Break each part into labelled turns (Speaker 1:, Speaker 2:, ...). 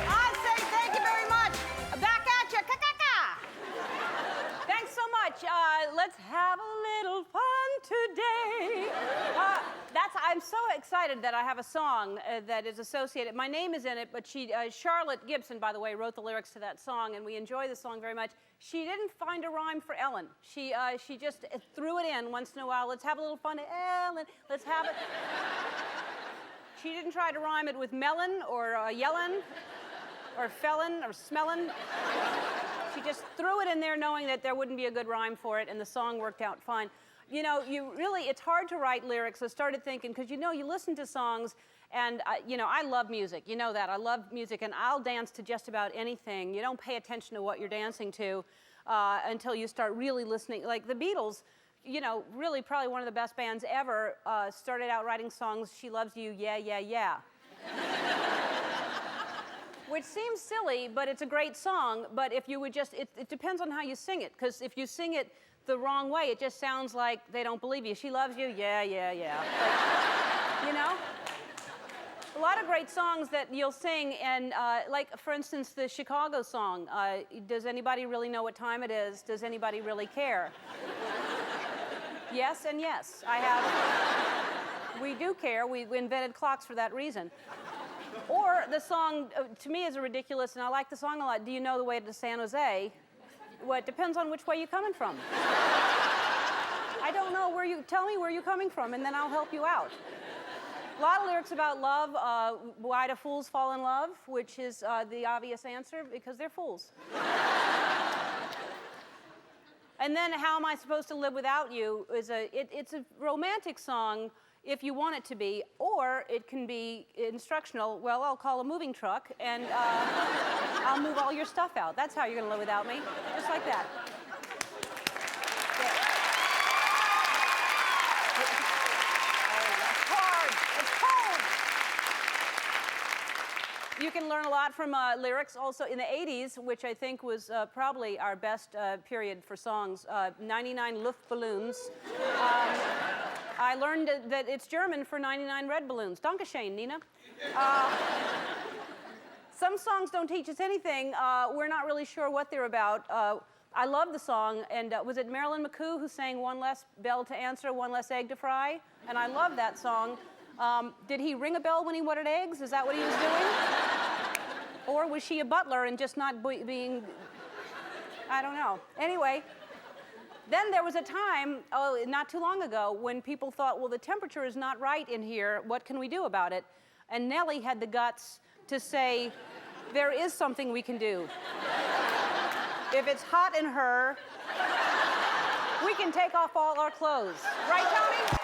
Speaker 1: I say thank you very much. Back at you. Ka-ka-ka. Thanks so much. Let's have a little fun today. I'm so excited that I have a song that is associated. My name is in it, but Charlotte Gibson, by the way, wrote the lyrics to that song, and we enjoy the song very much. She didn't find a rhyme for Ellen. She just threw it in once in a while. Let's have a little fun, Ellen. Let's have it. She didn't try to rhyme it with melon or yellin' or felon or smellin'. She just threw it in there knowing that there wouldn't be a good rhyme for it, and the song worked out fine. You know, it's hard to write lyrics. I started thinking, because you listen to songs, and I love music. You know that. I love music, and I'll dance to just about anything. You don't pay attention to what you're dancing to until you start really listening. Like the Beatles, really probably one of the best bands ever, started out writing songs, She Loves You, Yeah, Yeah, Yeah. Which seems silly, but it's a great song. But if you would just, it depends on how you sing it, because if you sing it the wrong way, it just sounds like they don't believe you. She loves you, yeah, yeah, yeah. Like, a lot of great songs that you'll sing, and like, for instance, the Chicago song, does anybody really know what time it is? Does anybody really care? Yes and yes. We do care. We invented clocks for that reason. Or the song, to me, is ridiculous, and I like the song a lot. Do you know the way to San Jose? Well, it depends on which way you're coming from. I don't know tell me where you're coming from, and then I'll help you out. A lot of lyrics about love. Why do fools fall in love? Which is the obvious answer, because they're fools. And then How Am I Supposed to Live Without You is it's a romantic song if you want it to be, or it can be instructional. Well, I'll call a moving truck, and I'll move all your stuff out. That's how you're going to live without me, just like that. Yeah. It's hard. It's cold. You can learn a lot from lyrics. Also, in the 80s, which I think was probably our best period for songs, 99 Luftballons. I learned that it's German for 99 red balloons. Dankeschön, Nina. Some songs don't teach us anything. We're not really sure what they're about. I love the song, and was it Marilyn McCoo who sang One Less Bell to Answer, One Less Egg to Fry? And I love that song. Did he ring a bell when he wanted eggs? Is that what he was doing? Or was she a butler and just not being... I don't know. Anyway... Then there was a time, not too long ago, when people thought, well, the temperature is not right in here. What can we do about it? And Nellie had the guts to say, there is something we can do. If it's hot in her, we can take off all our clothes. Right, Tony?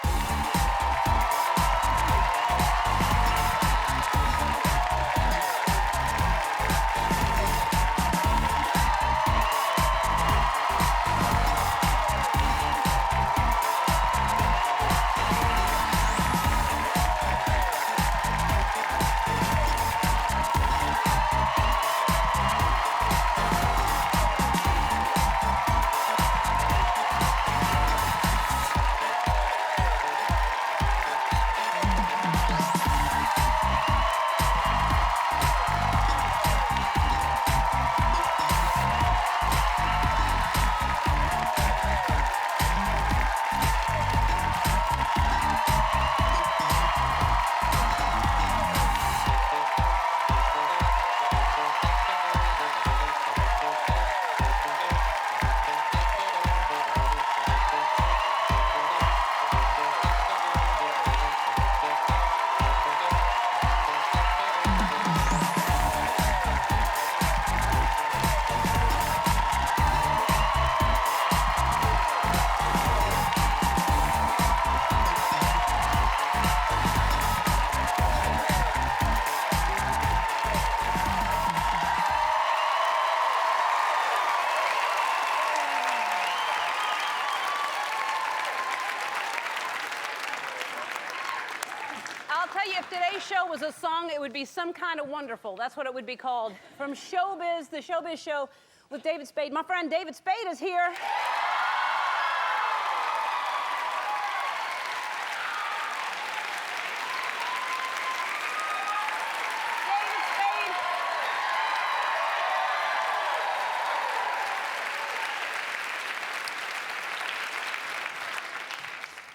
Speaker 1: If today's show was a song, it would be Some Kind of Wonderful. That's what it would be called. From Showbiz, the Showbiz Show with David Spade. My friend David Spade is here.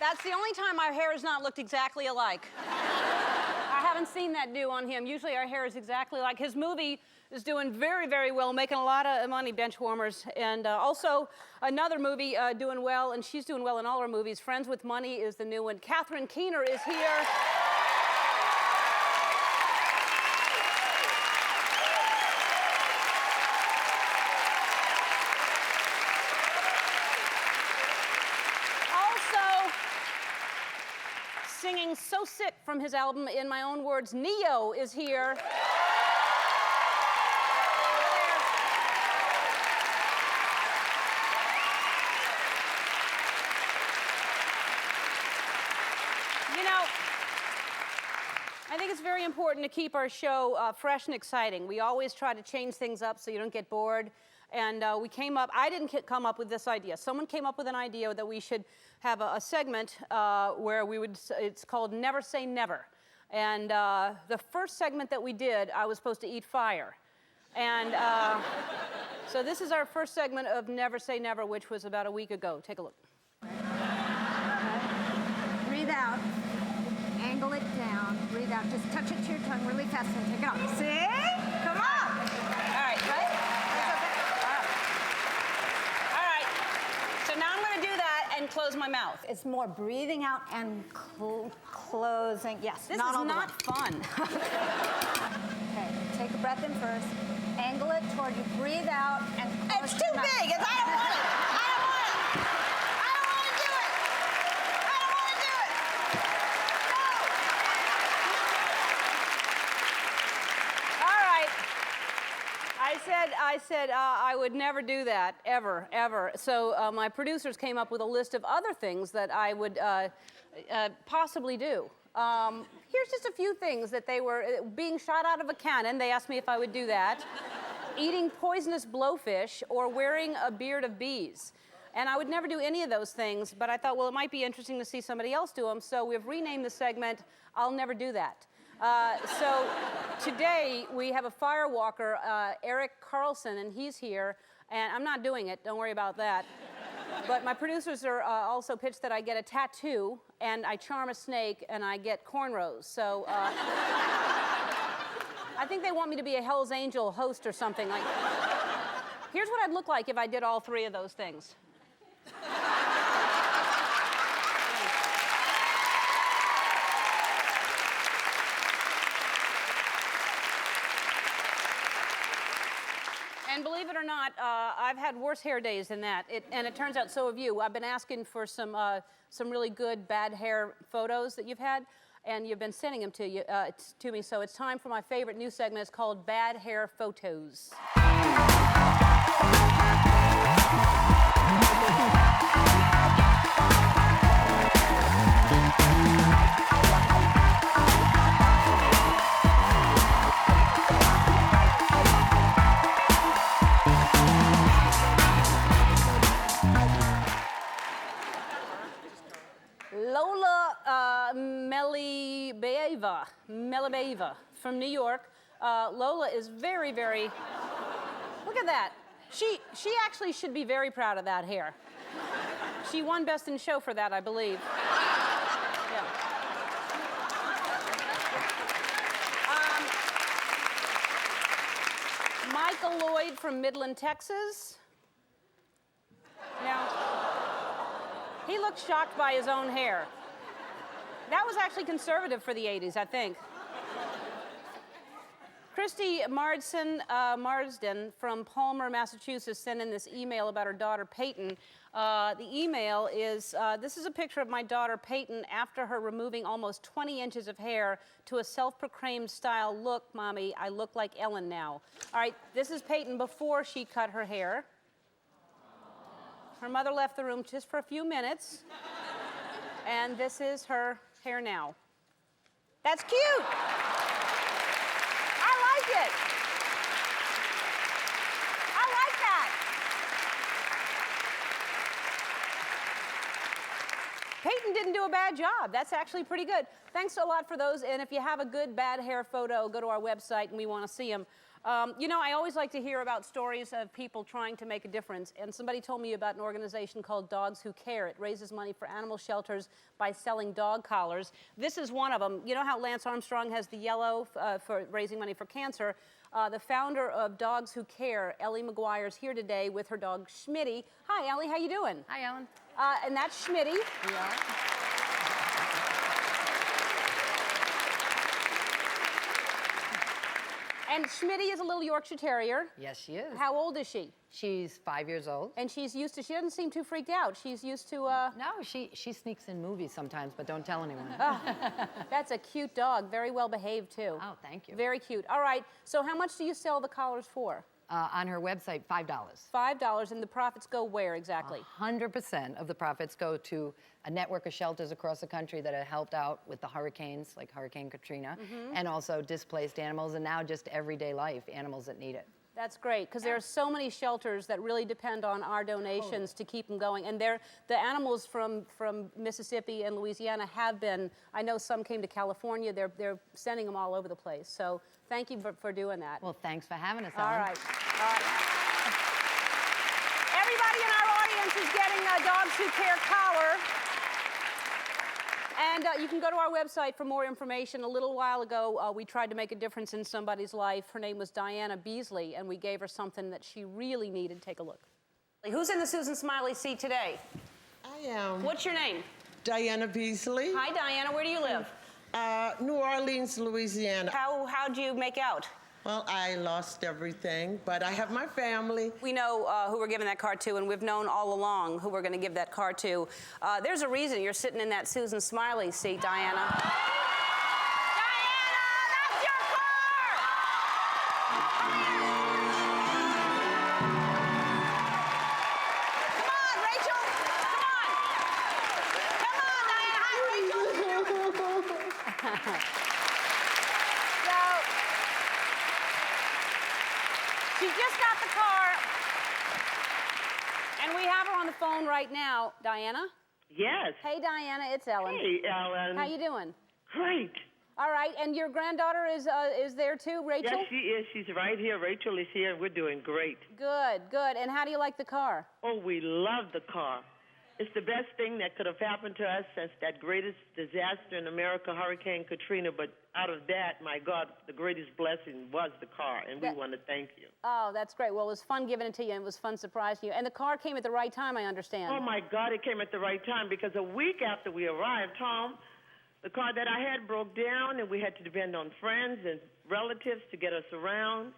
Speaker 1: That's the only time our hair has not looked exactly alike. I haven't seen that do on him. Usually our hair is exactly like. His movie is doing very, very well, making a lot of money, Benchwarmers. And also another movie doing well, and she's doing well in all her movies. Friends with Money is the new one. Katherine Keener is here. Singing So Sick from his album, In My Own Words, Neo is here. You know, I think it's very important to keep our show fresh and exciting. We always try to change things up so you don't get bored. And we came up, I didn't come up with this idea. Someone came up with an idea that we should have a segment where we would, it's called Never Say Never. And the first segment that we did, I was supposed to eat fire. And so this is our first segment of Never Say Never, which was about a week ago. Take a look.
Speaker 2: Breathe out. Angle it down. Breathe out. Just touch it to your tongue really fast and take it off. See? Come on.
Speaker 1: All right.
Speaker 2: Right?
Speaker 1: Now I'm going to do that and close my mouth.
Speaker 2: It's more breathing out and closing. Yes,
Speaker 1: This
Speaker 2: not
Speaker 1: is
Speaker 2: all the
Speaker 1: not fun.
Speaker 2: Okay, take a breath in first. Angle it toward you. Breathe out and close
Speaker 1: It's
Speaker 2: your
Speaker 1: too
Speaker 2: mouth.
Speaker 1: big. I don't want it. I don't want it. I don't want to do it. I don't want to do it. No. All right. I said I would never do that, ever, ever. So my producers came up with a list of other things that I would possibly do. Here's just a few things that they were being shot out of a cannon. They asked me if I would do that. Eating poisonous blowfish or wearing a beard of bees. And I would never do any of those things, but I thought, well, it might be interesting to see somebody else do them. So we've renamed the segment, I'll Never Do That. So today we have a firewalker, Eric Carlson, and he's here. And I'm not doing it, don't worry about that. But my producers are also pitched that I get a tattoo, and I charm a snake, and I get cornrows. So I think they want me to be a Hell's Angel host or something. Like, here's what I'd look like if I did all three of those things. And believe it or not, I've had worse hair days than that. And it turns out so have you. I've been asking for some really good bad hair photos that you've had, and you've been sending them to me. So it's time for my favorite new segment. It's called Bad Hair Photos. Lola Melibeva from New York. Lola is very, very, look at that. She actually should be very proud of that hair. She won Best in Show for that, I believe. Yeah. Michael Lloyd from Midland, Texas. Now, he looked shocked by his own hair. That was actually conservative for the 80s, I think. Christy Marsden from Palmer, Massachusetts, sent in this email about her daughter, Peyton. The email is, this is a picture of my daughter, Peyton, after her removing almost 20 inches of hair to a self-proclaimed style, look, Mommy, I look like Ellen now. All right, this is Peyton before she cut her hair. Her mother left the room just for a few minutes. And this is her hair now. That's cute. I like it. I like that. Peyton didn't do a bad job. That's actually pretty good. Thanks a lot for those. And if you have a good bad hair photo, go to our website and we want to see them. You know, I always like to hear about stories of people trying to make a difference. And somebody told me about an organization called Dogs Who Care. It raises money for animal shelters by selling dog collars. This is one of them. You know how Lance Armstrong has the yellow for raising money for cancer? The founder of Dogs Who Care, Ellie McGuire's here today with her dog Schmitty. Hi, Ellie. How you doing?
Speaker 3: Hi, Ellen.
Speaker 1: And that's Schmitty.
Speaker 3: We are.
Speaker 1: And Schmitty is a little Yorkshire Terrier.
Speaker 3: Yes, she is.
Speaker 1: How old is she?
Speaker 3: She's 5 years old.
Speaker 1: And she's used to, she doesn't seem too freaked out. She's used to,
Speaker 3: No, she sneaks in movies sometimes, but don't tell anyone.
Speaker 1: That's a cute dog. Very well behaved, too.
Speaker 3: Oh, thank you.
Speaker 1: Very cute. All right, so how much do you sell the collars for?
Speaker 3: On her website, $5.
Speaker 1: $5, and the profits go where exactly?
Speaker 3: 100% of the profits go to a network of shelters across the country that have helped out with the hurricanes, like Hurricane Katrina, and also displaced animals, and now just everyday life, animals that need it.
Speaker 1: That's great, because there are so many shelters that really depend on our donations to keep them going. And the animals from Mississippi and Louisiana have been, I know some came to California, they're sending them all over the place. So thank you for doing that.
Speaker 3: Well, thanks for having us, Ellen.
Speaker 1: All right. All right. Everybody in our audience is getting a Dogs Who Care collar. And you can go to our website for more information. A little while ago, we tried to make a difference in somebody's life. Her name was Diana Beasley, and we gave her something that she really needed. Take a look. Who's in the Susan Smiley seat today?
Speaker 4: I am.
Speaker 1: What's your name?
Speaker 4: Diana Beasley.
Speaker 1: Hi, Diana. Where do you live?
Speaker 4: New Orleans, Louisiana.
Speaker 1: How'd you make out?
Speaker 4: Well, I lost everything, but I have my family.
Speaker 1: We know who we're giving that card to, and we've known all along who we're going to give that card to. There's a reason you're sitting in that Susan Smiley seat, Diana. Diana, that's your card! Come on, Rachel! Come on! Come on, Diana! Hi, Rachel! She just got the car, and we have her on the phone right now. Diana?
Speaker 5: Yes.
Speaker 1: Hey, Diana, it's Ellen.
Speaker 5: Hey, Ellen.
Speaker 1: How you doing?
Speaker 5: Great.
Speaker 1: All right, and your granddaughter is there too, Rachel?
Speaker 5: Yes, she is. She's right here. Rachel is here, and we're doing great.
Speaker 1: Good, good. And how do you like the car?
Speaker 5: Oh, we love the car. It's the best thing that could have happened to us since that greatest disaster in America, Hurricane Katrina. But out of that, my God, the greatest blessing was the car, and we want to thank you.
Speaker 1: Oh, that's great. Well, it was fun giving it to you, and it was fun surprising you. And the car came at the right time, I understand.
Speaker 5: Oh, my God, it came at the right time, because a week after we arrived, Tom, the car that I had broke down, and we had to depend on friends and relatives to get us around.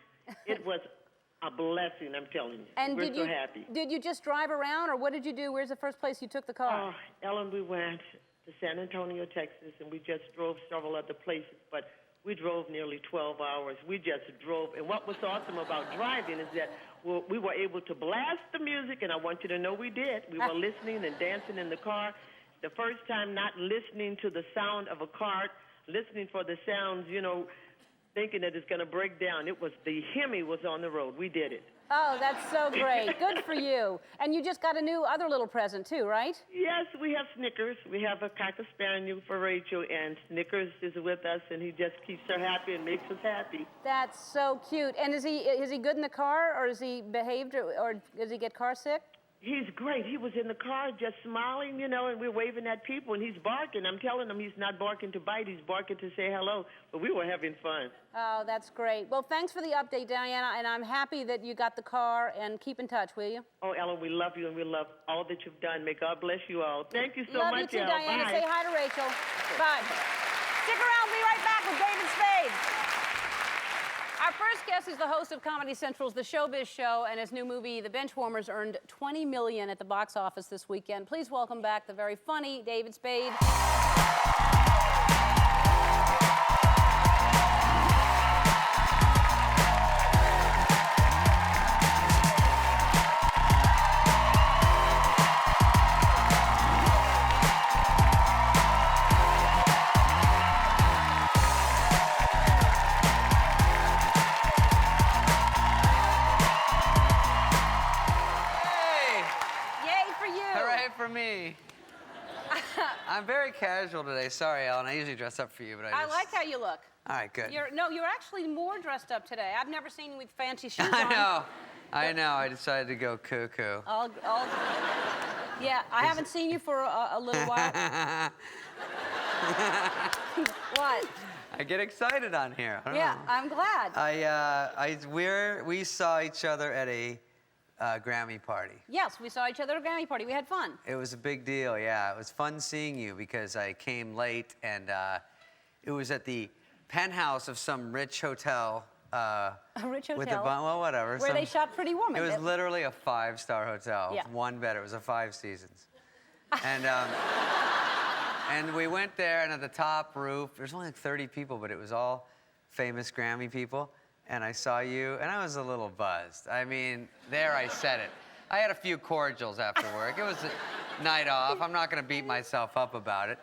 Speaker 5: It was a blessing, I'm telling you.
Speaker 1: And
Speaker 5: we're so happy.
Speaker 1: Did you just drive around, or what did you do? Where's the first place you took the car?
Speaker 5: Oh, Ellen, we went to San Antonio, Texas, and we just drove several other places, but we drove nearly 12 hours. We just drove, and what was awesome about driving is that we were able to blast the music, and I want you to know we did. We were listening and dancing in the car. The first time not listening to the sound of a car, listening for the sounds, you know, thinking that it's going to break down. It was, the Hemi was on the road. We did it.
Speaker 1: Oh, that's so great. Good for you. And you just got a new other little present too, right?
Speaker 5: Yes, we have Snickers. We have a Cocker Spaniel for Rachel, and Snickers is with us, and he just keeps her happy and makes us happy.
Speaker 1: That's so cute. And is he good in the car, or is he behaved, or does he get car sick?
Speaker 5: He's great. He was in the car just smiling, you know, and we're waving at people, and he's barking. I'm telling him he's not barking to bite. He's barking to say hello. But we were having fun.
Speaker 1: Oh, that's great. Well, thanks for the update, Diana, and I'm happy that you got the car, and keep in touch, will you?
Speaker 5: Oh, Ellen, we love you, and we love all that you've done. May God bless you all. Thank you so
Speaker 1: love
Speaker 5: much,
Speaker 1: you too,
Speaker 5: Ellen.
Speaker 1: Diana.
Speaker 5: Bye.
Speaker 1: Say hi to Rachel. Bye. Stick around. We'll be right back with David Spade. Our first guest is the host of Comedy Central's The Showbiz Show, and his new movie, The Benchwarmers, earned $20 million at the box office this weekend. Please welcome back the very funny David Spade.
Speaker 6: I'm very casual today. Sorry, Ellen. I usually dress up for you, but I
Speaker 1: I
Speaker 6: just...
Speaker 1: like how you look.
Speaker 6: All right, good.
Speaker 1: You're actually more dressed up today. I've never seen you with fancy shoes on.
Speaker 6: I know. I decided to go cuckoo.
Speaker 1: Yeah, I haven't seen you for a little while. What?
Speaker 6: I get excited on here. I don't
Speaker 1: Yeah,
Speaker 6: know.
Speaker 1: I'm glad.
Speaker 6: We saw each other at a Grammy party.
Speaker 1: Yes, we saw each other at a Grammy party. We had fun.
Speaker 6: It was a big deal, yeah. It was fun seeing you because I came late and it was at the penthouse of some rich hotel.
Speaker 1: A rich hotel?
Speaker 6: With well, whatever.
Speaker 1: Where they shot Pretty Woman.
Speaker 6: It was literally a 5-star hotel.
Speaker 1: Yeah.
Speaker 6: With one bed. It was a 5 Seasons. And, and we went there, and at the top roof, there's only like 30 people, but it was all famous Grammy people. And I saw you, and I was a little buzzed. I mean, there I said it. I had a few cordials after work. It was a night off. I'm not going to beat myself up about it.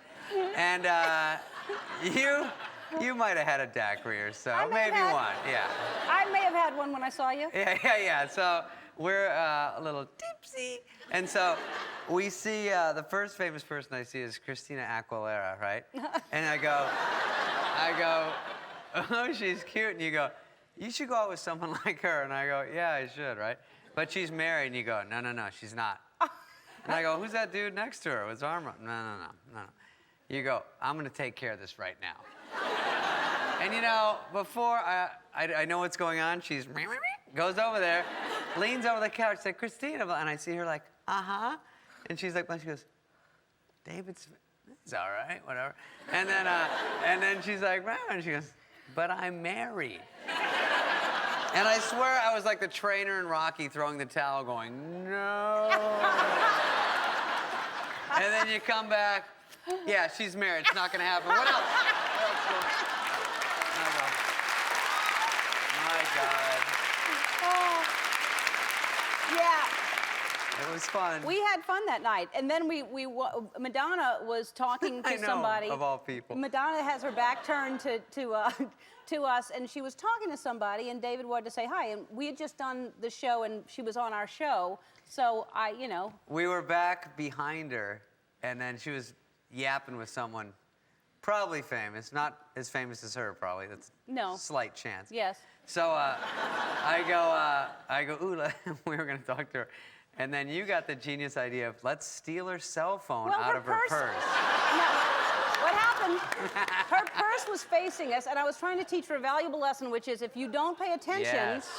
Speaker 6: And you might have had a daiquiri or so, maybe one, yeah.
Speaker 1: I may have had one when I saw you.
Speaker 6: Yeah. So we're a little tipsy. And so we see the first famous person I see is Christina Aguilera, right? And I go, oh, she's cute. And you go, you should go out with someone like her. And I go, yeah, I should, right? But she's married. And you go, no, she's not. And I go, who's that dude next to her with his arm up? No. You go, I'm going to take care of this right now. And you know, before I know what's going on, she's goes over there, leans over the couch, said, Christina, and I see her like, uh-huh. And she's like, she goes, David Spade, it's all right, whatever. And then she's like, and she goes, but I'm married. And I swear I was like the trainer in Rocky throwing the towel going, no. And then you come back, yeah, she's married, it's not gonna happen. What else? My God.
Speaker 1: Oh. Yeah.
Speaker 6: It was fun.
Speaker 1: We had fun that night, and then Madonna was talking to
Speaker 6: I know,
Speaker 1: somebody.
Speaker 6: of all people.
Speaker 1: Madonna has her back turned to us, and she was talking to somebody, and David wanted to say hi, and we had just done the show, and she was on our show, so
Speaker 6: We were back behind her, and then she was yapping with someone probably famous, not as famous as her, probably. That's a slight chance.
Speaker 1: Yes.
Speaker 6: So I go, ooh, we were going to talk to her. And then you got the genius idea of let's steal her cell phone out of her purse.
Speaker 1: No, what happened, her purse was facing us, and I was trying to teach her a valuable lesson, which is if you don't pay attention.
Speaker 6: Yes.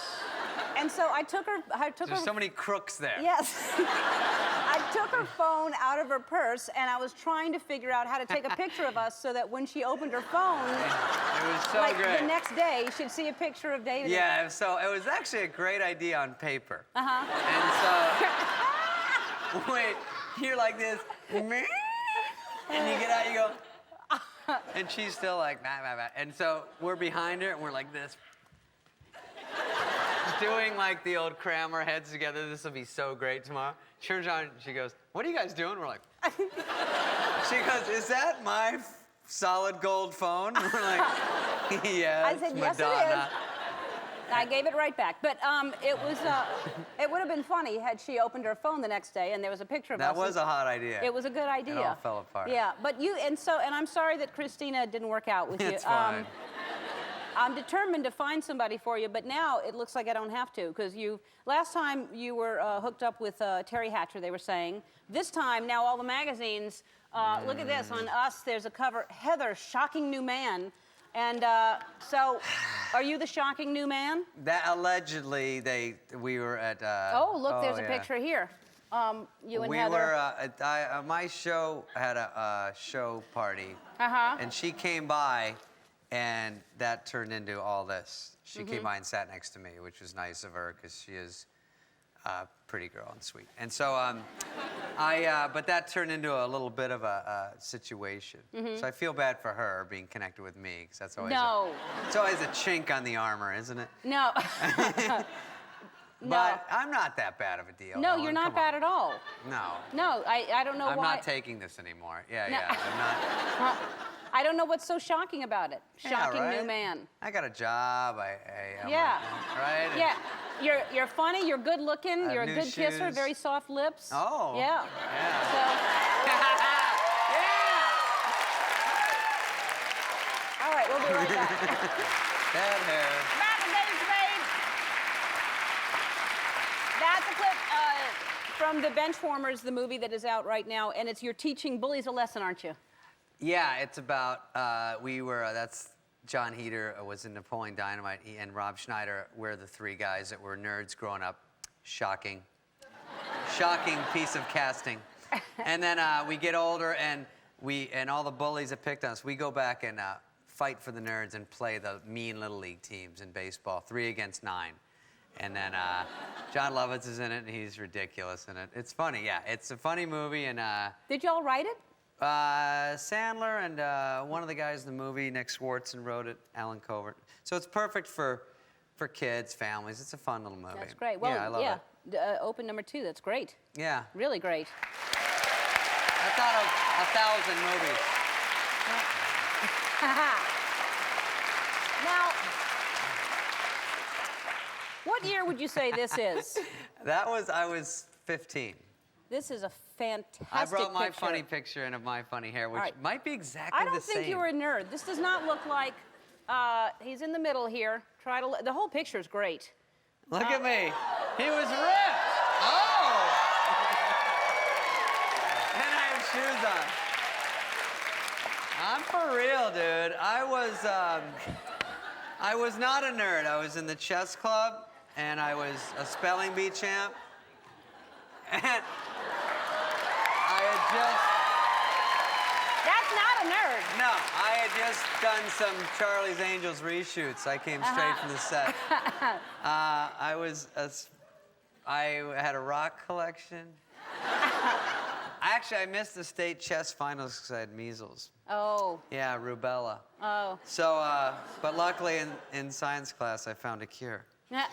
Speaker 1: And so I took her.
Speaker 6: There's so many crooks there.
Speaker 1: Yes. I took her phone out of her purse, and I was trying to figure out how to take a picture of us so that when she opened her phone,
Speaker 6: it was so great.
Speaker 1: The next day, she'd see a picture of David.
Speaker 6: Yeah, so it was actually a great idea on paper.
Speaker 1: Uh-huh.
Speaker 6: And so, wait, you're like this, and you get out, you go, and she's still like, bah, bah, bah. And so we're behind her, and we're like this. Doing like the old cram our heads together, this will be so great tomorrow. She turns around, she goes, what are you guys doing? We're like, she goes, is that my solid gold phone? We're like, yes,
Speaker 1: I said, yes,
Speaker 6: Madonna.
Speaker 1: it is. I gave it right back. But it would have been funny had she opened her phone the next day and there was a picture of us.
Speaker 6: That was a hot idea.
Speaker 1: It was a good idea.
Speaker 6: It all fell apart.
Speaker 1: Yeah, but and I'm sorry that Christina didn't work out with you.
Speaker 6: It's fine.
Speaker 1: I'm determined to find somebody for you, but now it looks like I don't have to, because last time you were hooked up with Terry Hatcher, they were saying. This time, now all the magazines, look at this, on Us, there's a cover, Heather, shocking new man. And so, are you the shocking new man?
Speaker 6: That allegedly, we were at...
Speaker 1: oh, look, there's a picture here. You and Heather.
Speaker 6: We were, my show had a show party.
Speaker 1: Uh-huh.
Speaker 6: And she came by, and that turned into all this. She came by and sat next to me, which was nice of her, because she is a pretty girl and sweet. And so, but that turned into a little bit of a situation. So I feel bad for her being connected with me, because that's always it's always a chink on the armor, isn't it?
Speaker 1: No.
Speaker 6: But I'm not that bad of a deal.
Speaker 1: No,
Speaker 6: Ellen.
Speaker 1: you're not
Speaker 6: Come
Speaker 1: bad
Speaker 6: on.
Speaker 1: at all.
Speaker 6: No.
Speaker 1: No, I don't know why.
Speaker 6: I'm not taking this anymore. Yeah,
Speaker 1: No.
Speaker 6: yeah. I'm not.
Speaker 1: I don't know what's so shocking about it. Shocking
Speaker 6: right?
Speaker 1: new man.
Speaker 6: I got a job. I'm
Speaker 1: Yeah.
Speaker 6: right?
Speaker 1: Yeah. You're funny. You're good looking. You're a
Speaker 6: new
Speaker 1: good kisser.
Speaker 6: shoes.
Speaker 1: Very soft lips.
Speaker 6: Oh.
Speaker 1: Yeah.
Speaker 6: Yeah.
Speaker 1: So.
Speaker 6: Yeah. Bad hair.
Speaker 1: Back with David Spade. That's a clip from the Benchwarmers, the movie that is out right now, and you're teaching bullies a lesson, aren't you?
Speaker 6: Yeah, it's about, that's John Heder was in Napoleon Dynamite, and Rob Schneider. We're the three guys that were nerds growing up. Shocking. Shocking piece of casting. And then we get older, and all the bullies that picked on us, we go back and fight for the nerds and play the mean Little League teams in baseball, 3 against 9. And then John Lovitz is in it, and he's ridiculous in it. It's funny, yeah. It's a funny movie, and...
Speaker 1: Did y'all write it?
Speaker 6: Sandler and one of the guys in the movie, Nick Swartzen, wrote it, Alan Covert. So it's perfect for kids, families. It's a fun little movie.
Speaker 1: That's great. Well,
Speaker 6: yeah, I love it.
Speaker 1: Open number 2, that's great.
Speaker 6: Yeah.
Speaker 1: Really great.
Speaker 6: I thought of 1,000 movies.
Speaker 1: Now, what year would you say this is?
Speaker 6: I was 15.
Speaker 1: This is a fantastic
Speaker 6: I brought my
Speaker 1: picture.
Speaker 6: funny picture and of my funny hair, which
Speaker 1: All right.
Speaker 6: might be exactly
Speaker 1: I
Speaker 6: the
Speaker 1: don't
Speaker 6: same.
Speaker 1: think you were a nerd. This does not look like, he's in the middle here. The whole picture is great.
Speaker 6: Look at me. He was ripped. Oh! And I have shoes on. I'm for real, dude. I was not a nerd. I was in the chess club, and I was a spelling bee champ. And I had
Speaker 1: That's not a nerd.
Speaker 6: no, I had just done some Charlie's Angels reshoots. I came straight from the set. I had a rock collection. Actually, I missed the state chess finals because I had measles.
Speaker 1: Oh.
Speaker 6: Yeah, rubella.
Speaker 1: Oh.
Speaker 6: So, but luckily in science class, I found a cure. No,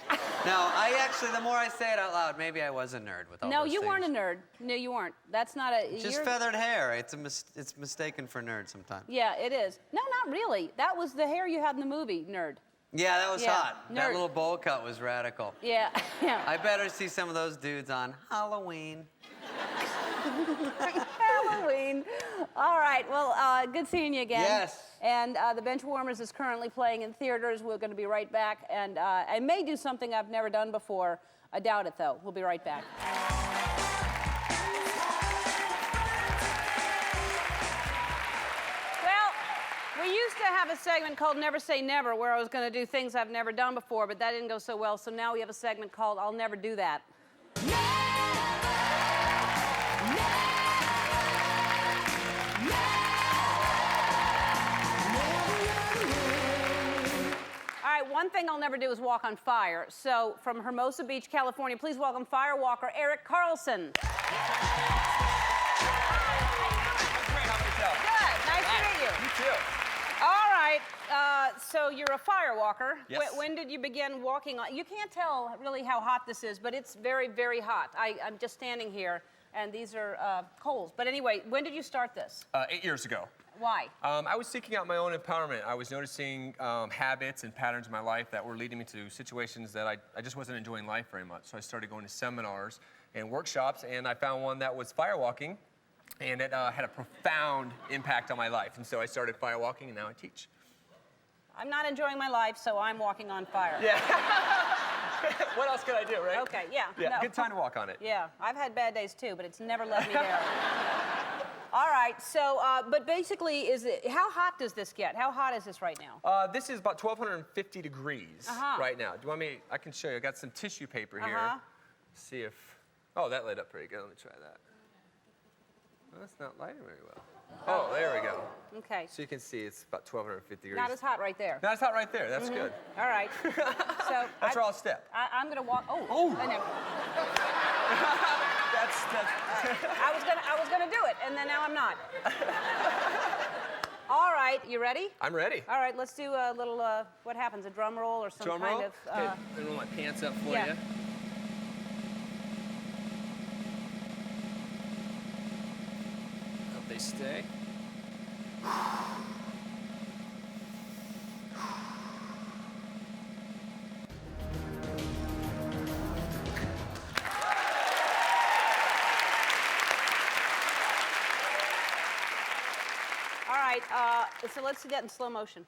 Speaker 6: the more I say it out loud, maybe I was a nerd with all
Speaker 1: No,
Speaker 6: those
Speaker 1: you
Speaker 6: things.
Speaker 1: weren't a nerd. No, you weren't. That's not a...
Speaker 6: Just feathered hair. It's mistaken for nerd sometimes.
Speaker 1: Yeah, it is. No, not really. That was the hair you had in the movie, nerd.
Speaker 6: Yeah, that was
Speaker 1: Yeah,
Speaker 6: hot. That
Speaker 1: nerd.
Speaker 6: little bowl cut was radical.
Speaker 1: Yeah, yeah.
Speaker 6: I better see some of those dudes on Halloween.
Speaker 1: Halloween. All right, well, good seeing you again.
Speaker 6: Yes.
Speaker 1: And the Benchwarmers is currently playing in theaters. We're going to be right back. And I may do something I've never done before. I doubt it, though. We'll be right back. Well, we used to have a segment called Never Say Never, where I was going to do things I've never done before, but that didn't go so well. So now we have a segment called I'll Never Do That. All right, one thing I'll never do is walk on fire. So from Hermosa Beach, California, please welcome Firewalker Eric Carlson.
Speaker 7: Great, how about yourself?
Speaker 1: Good, nice to meet you.
Speaker 7: You too.
Speaker 1: All right, so you're a firewalker.
Speaker 7: Yes.
Speaker 1: When did you begin walking on? You can't tell really how hot this is, but it's very, very hot. I'm just standing here, and these are coals. But anyway, when did you start this?
Speaker 7: 8 years ago.
Speaker 1: Why?
Speaker 7: I was seeking out my own empowerment. I was noticing habits and patterns in my life that were leading me to situations that I just wasn't enjoying life very much. So I started going to seminars and workshops, and I found one that was firewalking, and it had a profound impact on my life. And so I started firewalking, and now I teach.
Speaker 1: I'm not enjoying my life, so I'm walking on fire.
Speaker 7: Yeah. What else could I do, right?
Speaker 1: Okay, yeah.
Speaker 7: Yeah,
Speaker 1: no.
Speaker 7: good time to walk on it.
Speaker 1: Yeah, I've had bad days too, but it's never let me down. All right, so, but basically, how hot does this get? How hot is this right now?
Speaker 7: This is about 1,250 degrees right now. Do you want me? I can show you. I got some tissue paper here. See if. Oh, that lit up pretty good. Let me try that. Well, that's not lighting very well. Oh, there we go.
Speaker 1: Okay.
Speaker 7: So you can see it's about 1,250 degrees.
Speaker 1: Not as hot right there.
Speaker 7: Not as hot right there. That's good.
Speaker 1: All right. So
Speaker 7: That's where I'll step.
Speaker 1: I'm gonna walk. Oh.
Speaker 7: Oh.
Speaker 1: I know.
Speaker 7: That's.
Speaker 1: I was gonna do it, and then now I'm not. All right, you ready?
Speaker 7: I'm ready.
Speaker 1: All right, let's do a little. What happens? A drum roll or some
Speaker 7: Drum
Speaker 1: kind
Speaker 7: roll.
Speaker 1: of.
Speaker 7: Okay, and roll my pants up for
Speaker 1: yeah.
Speaker 7: you. Hope they stay.
Speaker 1: All right, so let's see that in slow motion.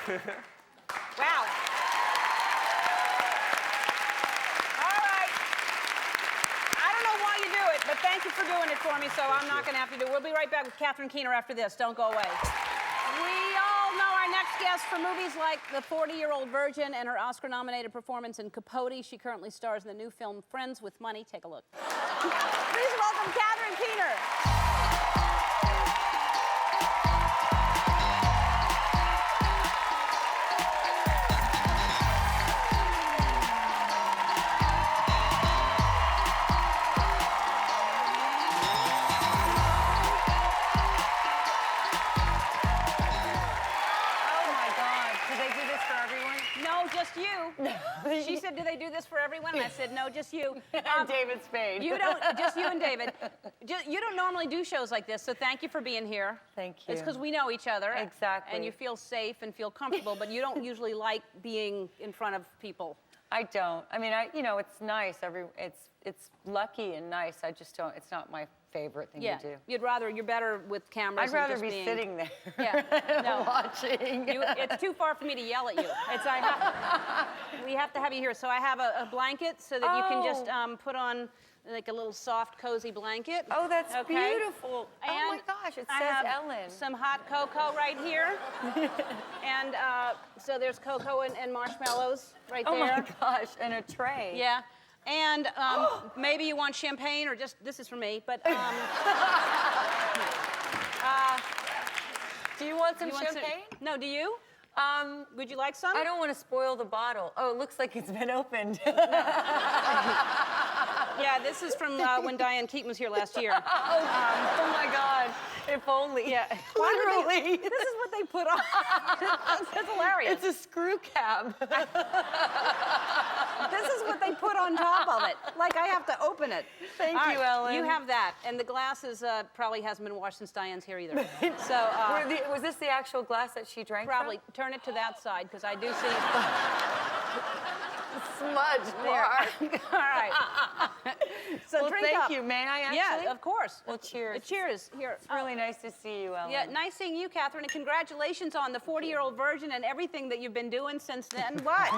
Speaker 1: Wow. All right. I don't know why you do it, but thank you for doing it for me, so I'm not going to have to do it. We'll be right back with Katherine Keener after this. Don't go away. We all know our next guest for movies like The 40-Year-Old Virgin and her Oscar-nominated performance in Capote. She currently stars in the new film Friends with Money. Take a look. Please welcome Katherine Keener. Just you. She said, do they do this for everyone? And I said, no, just you.
Speaker 3: David Spade.
Speaker 1: You don't, just you and David. You don't normally do shows like this, so thank you for being here.
Speaker 3: Thank you.
Speaker 1: It's because we know each other.
Speaker 3: Exactly.
Speaker 1: And you feel safe and feel comfortable, but you don't usually like being in front of people.
Speaker 8: I don't. I mean, you know, it's nice. It's lucky and nice. I just don't. It's not my favorite thing to do.
Speaker 1: You're better with cameras.
Speaker 8: I'd rather
Speaker 1: and just
Speaker 8: be sitting there.
Speaker 1: Yeah. No.
Speaker 8: Watching.
Speaker 1: It's too far for me to yell at you. We have to have you here. So I have a blanket so that you can just put on like a little soft, cozy blanket.
Speaker 8: Oh, that's
Speaker 1: okay?
Speaker 8: beautiful.
Speaker 1: And
Speaker 8: oh my gosh, it
Speaker 1: I
Speaker 8: says
Speaker 1: have
Speaker 8: Ellen.
Speaker 1: Some hot cocoa right here. And so there's cocoa and marshmallows right there.
Speaker 8: Oh my gosh, and a tray.
Speaker 1: Yeah. And maybe you want champagne or just, this is for me, but...
Speaker 8: do you want some champagne?
Speaker 1: No, do you? Would you like some?
Speaker 8: I don't want to spoil the bottle. Oh, it looks like it's been opened.
Speaker 1: Yeah, this is from when Diane Keaton was here last year.
Speaker 8: Oh my God. If only.
Speaker 1: Yeah.
Speaker 8: Literally.
Speaker 1: This is what they put on. That's hilarious.
Speaker 8: It's a screw cap.
Speaker 1: This is what they put on top of it. Like I have to open it.
Speaker 8: Thank you, Ellen.
Speaker 1: You have that. And the glass is probably hasn't been washed since Diane's here either. So
Speaker 8: was this the actual glass that she drank
Speaker 1: probably
Speaker 8: from?
Speaker 1: turn it to that side because I do see
Speaker 8: smudge
Speaker 1: there.
Speaker 8: mark.
Speaker 1: All right. So
Speaker 8: well,
Speaker 1: drink
Speaker 8: thank
Speaker 1: up.
Speaker 8: you. May I actually?
Speaker 1: Yeah, of course.
Speaker 8: Well, cheers.
Speaker 1: Cheers. Here.
Speaker 8: It's really nice to see you, Ellen.
Speaker 1: Yeah, nice seeing you, Katherine, and congratulations on the 40-Year-Old Virgin and everything that you've been doing since then. What?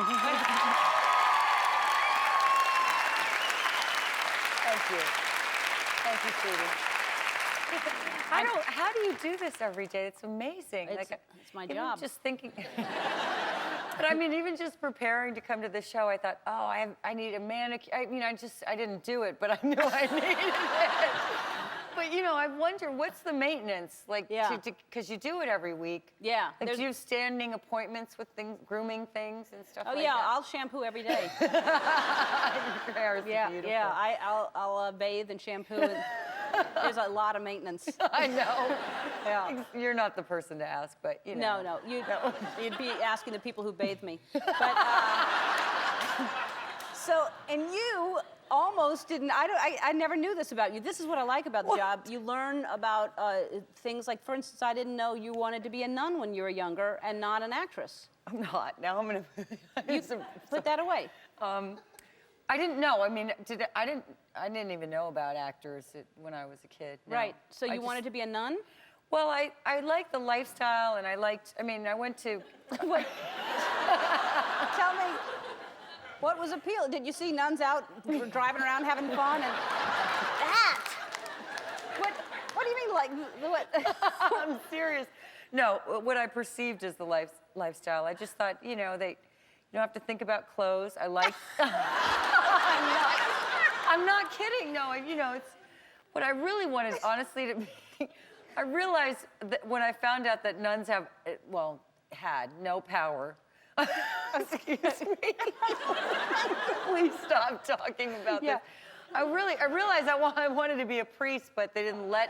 Speaker 8: Thank you. Thank you, sweetie. How do you do this every day? It's amazing.
Speaker 1: It's my
Speaker 8: even
Speaker 1: job.
Speaker 8: Just thinking. But I mean, even just preparing to come to the show, I thought, oh, I need a manicure. I mean, I didn't do it, but I knew I needed it. But you know, I wonder what's the maintenance like?
Speaker 1: Yeah.
Speaker 8: Because you do it every week.
Speaker 1: Yeah.
Speaker 8: Like, do you have standing appointments with things, grooming things and stuff like that?
Speaker 1: Oh yeah, I'll shampoo every day.
Speaker 8: Your hair is beautiful.
Speaker 1: Yeah. I'll bathe and shampoo. And there's a lot of maintenance.
Speaker 8: I know.
Speaker 1: Yeah.
Speaker 8: You're not the person to ask, but you know.
Speaker 1: No, you'd be asking the people who bathe me. But so, and you almost didn't. I never knew this about you. This is what I like about the job. You learn about things like, for instance, I didn't know you wanted to be a nun when you were younger and not an actress.
Speaker 8: I'm not. Now I'm gonna.
Speaker 1: Put that away.
Speaker 8: I didn't know. I mean, I didn't even know about actors when I was a kid. No.
Speaker 1: Right. So you wanted to be a nun?
Speaker 8: Well, I liked the lifestyle, and I went to.
Speaker 1: What? Tell me, what was appeal? Did you see nuns out driving around having fun and that? What do you mean, like what?
Speaker 8: I'm serious. No, what I perceived as the lifestyle. I just thought, you know, you don't have to think about clothes. I like. I'm not kidding. No, you know, it's what I really wanted, honestly, to be. I realized that when I found out that nuns had no power. Excuse me. Please stop talking about this. I realized I wanted to be a priest, but they didn't let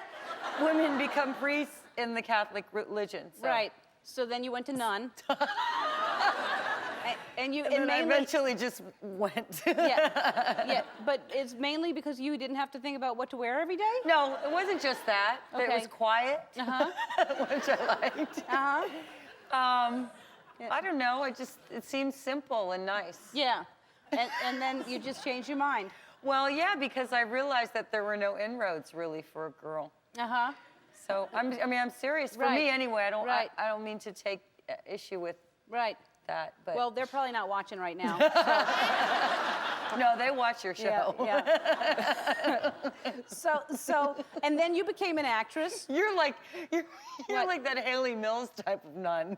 Speaker 8: women become priests in the Catholic religion. So.
Speaker 1: Right. So then you went to nun. And
Speaker 8: then I eventually just went.
Speaker 1: Yeah, but it's mainly because you didn't have to think about what to wear every day?
Speaker 8: No, it wasn't just that.
Speaker 1: Okay.
Speaker 8: It was quiet, which I liked. I don't know, it seemed simple and nice.
Speaker 1: Yeah, and then you just changed your mind.
Speaker 8: Well, yeah, because I realized that there were no inroads really for a girl. So I'm serious. For me anyway, I don't mean to take issue with
Speaker 1: Right.
Speaker 8: that. But
Speaker 1: Well, they're probably not watching right now.
Speaker 8: no, they watch your show.
Speaker 1: Yeah. So, and then you became an actress.
Speaker 8: You're like
Speaker 1: What?
Speaker 8: like that Haley Mills type of nun.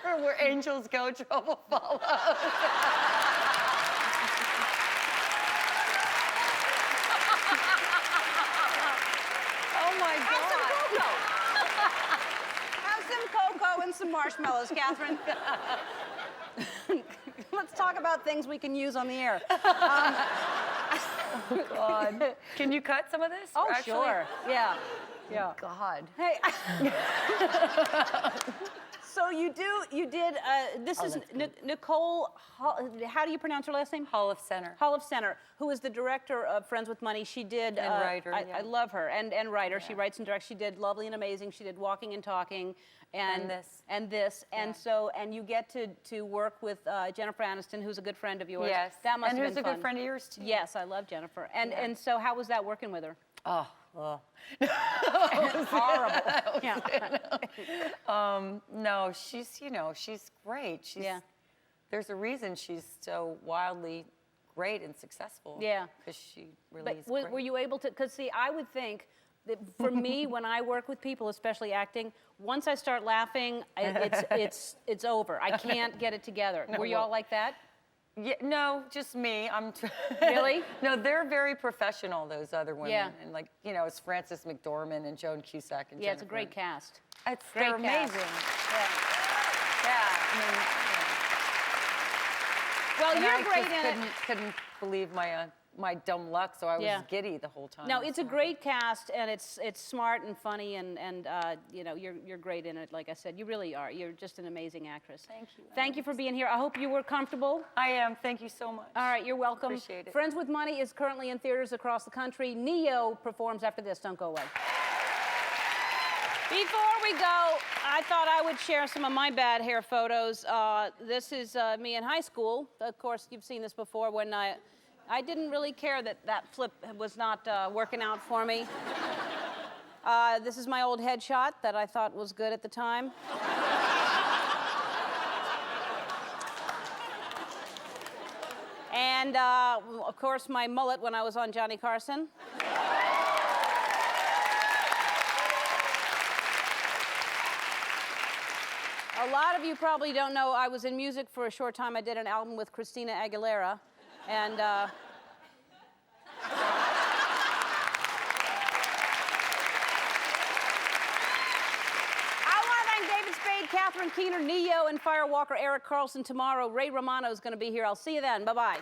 Speaker 8: Where angels go, trouble follows. Oh my God.
Speaker 1: Have some cocoa and some marshmallows, Catherine. Let's talk about things we can use on the air.
Speaker 8: God. Can you cut some of this?
Speaker 1: Oh,
Speaker 8: actually?
Speaker 1: sure. Yeah. Yeah.
Speaker 8: God.
Speaker 1: Hey. So you did, this is Nicole, how do you pronounce her last name?
Speaker 8: Hall of Center.
Speaker 1: Hall of Center, who is the director of Friends with Money. She did.
Speaker 8: And writer,
Speaker 1: I
Speaker 8: yeah.
Speaker 1: love her, and writer. She
Speaker 8: Yeah.
Speaker 1: writes and directs. She did Lovely and Amazing. She did Walking and Talking.
Speaker 8: And this.
Speaker 1: And this. And
Speaker 8: Yeah.
Speaker 1: so, and you get to work with Jennifer Aniston, who's a good friend of yours.
Speaker 8: Yes.
Speaker 1: That must
Speaker 8: and
Speaker 1: have
Speaker 8: who's
Speaker 1: been
Speaker 8: a
Speaker 1: fun.
Speaker 8: good friend of yours too.
Speaker 1: Yes, I love Jennifer. And
Speaker 8: Yeah.
Speaker 1: and so how was that working with her?
Speaker 8: Oh, well.
Speaker 1: Horrible. Yeah.
Speaker 8: No, she's great.
Speaker 1: Yeah.
Speaker 8: There's a reason she's so wildly great and successful.
Speaker 1: Yeah.
Speaker 8: Because she really
Speaker 1: But
Speaker 8: is great.
Speaker 1: were you able to? Because see, I would think that for me, when I work with people, especially acting, once I start laughing, it's over. I can't get it together. Were you all like that?
Speaker 8: Yeah, no, just me.
Speaker 1: Really?
Speaker 8: No, they're very professional, those other women.
Speaker 1: Yeah.
Speaker 8: And like, it's Frances McDormand and Joan Cusack and
Speaker 1: Yeah, it's a
Speaker 8: Jennifer.
Speaker 1: great cast.
Speaker 8: They're
Speaker 1: Great cast.
Speaker 8: amazing.
Speaker 1: Yeah.
Speaker 8: Yeah. I mean,
Speaker 1: Well,
Speaker 8: and
Speaker 1: you're
Speaker 8: I
Speaker 1: great
Speaker 8: just
Speaker 1: in it.
Speaker 8: couldn't believe my dumb luck, so I was
Speaker 1: Yeah.
Speaker 8: giddy the whole time.
Speaker 1: No, it's a
Speaker 8: so.
Speaker 1: great cast, and it's smart and funny, and you're great in it. Like I said, you really are. You're just an amazing actress.
Speaker 8: Thank you.
Speaker 1: Thank you for being here. I hope you were comfortable.
Speaker 8: I am. Thank you so much.
Speaker 1: All right, you're welcome.
Speaker 8: Appreciate it.
Speaker 1: Friends with Money is currently in theaters across the country. Neo performs after this. Don't go away. Before we go, I thought I would share some of my bad hair photos. This is me in high school. Of course, you've seen this before when I didn't really care that flip was not working out for me. This is my old headshot that I thought was good at the time. And, of course, my mullet when I was on Johnny Carson. A lot of you probably don't know I was in music for a short time. I did an album with Christina Aguilera. And, I want to thank David Spade, Katherine Keener, Neo, and Firewalker Eric Carlson tomorrow. Ray Romano is going to be here. I'll see you then. Bye-bye.